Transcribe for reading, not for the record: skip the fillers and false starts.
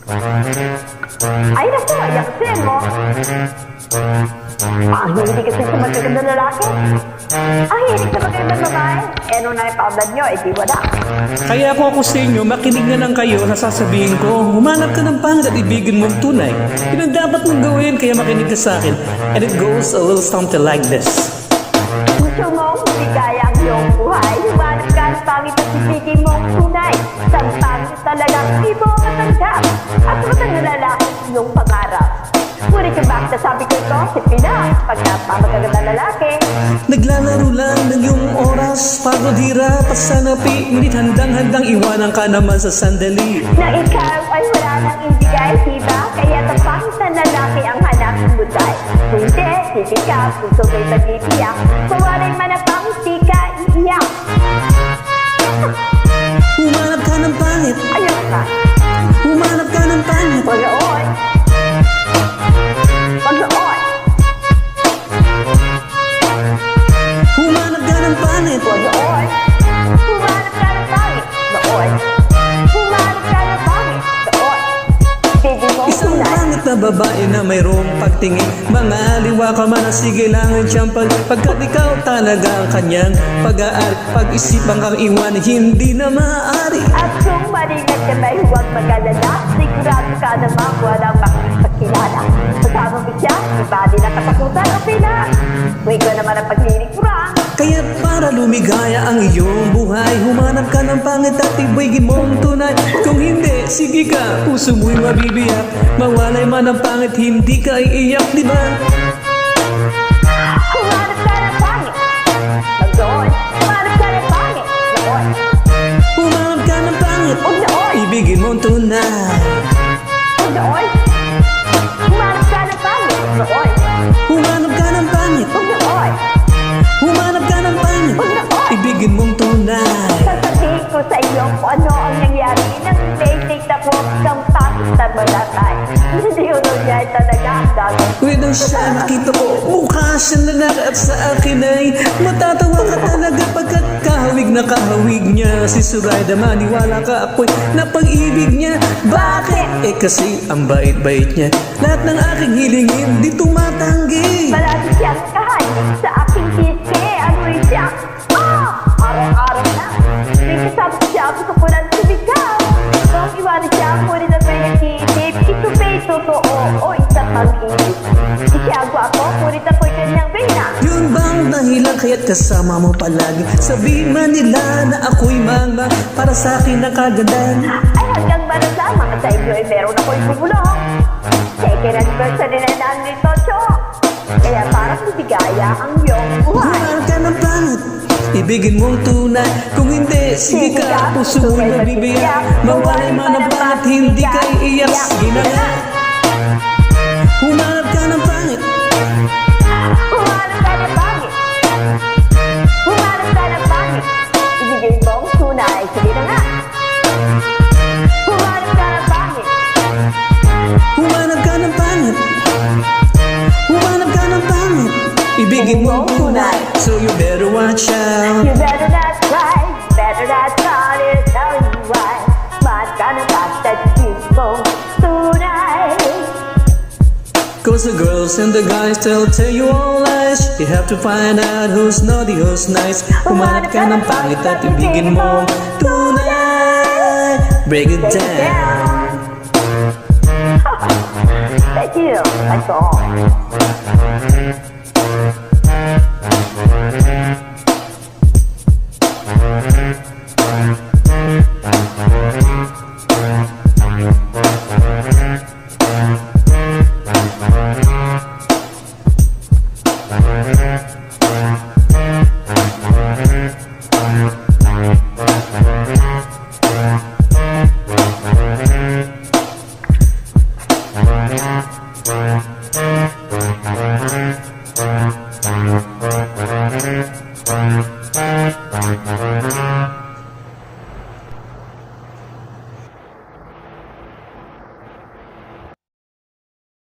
Ay naku, ayaksin mo. Paano hindi kasi sa magaganda lalaki? Ang hilig sa magagandang babae. Eh nung naipabad nyo, eh di wala. Kaya kung ako sa inyo, makinig na lang kayo sa sasabihin ko. Humanap ka ng pangit at ibigin mong tunay. Yun ang dapat mong gawin, kaya makinig ka sa akin. And it goes a little something like this. Gusto mong hindi kaya ang iyong buhay. Humanap ka ng pangit at ibigin mong tunay. Isang pangit talagang di mo matanggap. At magandang lalaki ang iyong pangarap. Ngunit yung bakit nasabi ko ito, simple na. Pag napamagaganda lalaki, Naglalaro lang ng iyong oras, pagodira, pasanapi. Ngunit handang-handang iwanan ka naman sa sandali. na ikaw ay wala nang ibigay, diba? Kaya tapangit na lalaki ang hanapin mo dahil. Kung hindi, hindi ka, puso ko'y nag-iiyak. Mawalay man ang pangit, di ka iiyak. Humanap ka ng pangit, Ayun ka. humanap ka ng pangit. Paglaon. Paglaon. Humanap ka ng pangit. Paglaon. Humanap ka ng pangit. Laon. Humanap ka ng pangit. Laon. Hindi mo Isang tunay. pangit na babae na mayroong pagtingin. Mga aliwa ka man, sige lang ang tiyampag. Pagkat ikaw talaga ang kanyang pag-aari. Pag-isipan kang iwan, hindi na maaari. At kung maringat ka ba'y huwag mag-alala, sigurado ka naman walang makikipagkilala. Kasama mo siya, iba din ang katakutan o pila. Kung ikaw naman ang paglilingkuran, Kaya para lumigaya ang iyong buhay, humanap ka ng pangit at ibigin mong tunay. Kung hindi, sige ka, puso mo'y mabibiyak. Mawalay man ang pangit, hindi ka iiyak, di ba? humanap ka ng pangit. Magdoon, humanap ka ng pangit. Noon, Humanap ka ng pangit, huwag noon, ibigin mong tunay. huwag noon. Humanap ka ng pangit. Noon, Humanap ka ng pangit, huwag noon, humanap ka ng pangit, huwag noon. ibigin mong tunay. Sasabihin ko sa iyo kung ano ang nangyari nang basic na po kang pangit na malatay. Hindi ko nangyari talaga ang gagawin. When siya nakita ko, mukha siyang lalaki at sa akin ay matatawa ka talaga pagkat kahawig na kahawig niya. Si Surayda, maniwala ka, ako'y napag-ibig niya. Bakit? Eh kasi ang bait-bait niya. Lahat ng aking hilingin, di tumatanggi. Malapit siyang kahalik sa aking sisi. Amoy siya. Araw-araw na. May kasama siya, gusto ko lang sumigaw. Nung iwanan siya, ngunit na may nag-iisip. Ito ba'y totoo o isa pang isip? Di siya gwapo, ngunit ako'y kanyang reyna. Yun bang dahilan kaya't kasama mo palagi? Sabihin man nila na ako'y mangma, para sa akin ang kagandahan. Ay hanggang malasama sa inyo ay meron ako'y bubulong. Second anniversary na namin nito, kaya parang bibigaya ang iyong buhay. Humanap ka ng pangit, ibigin mong tunay. Kung hindi, sige ka, puso mo'y mabibiyak. Mawalay man ang pangit, hindi ka iiyak. Sige na nga. Humanap ka ng pangit, Humanap ka ng pangit. Humanap ka ng pangit. Ibigay mong tunay. Sige na nga. Humanap ka ng pangit. humanap ka ng pangit, humanap ka ng pangit, ibigin mong tunay. So you better watch out. You better not try. Better not try to tell you why. Humanap ka ng pangit at ibigay mong tunay. Cause the girls and the guys tell you all lies. You have to find out who's naughty, who's nice. Humanap ka ng pangit at ibigin mong tunay. Break it down. Thank you. That's all.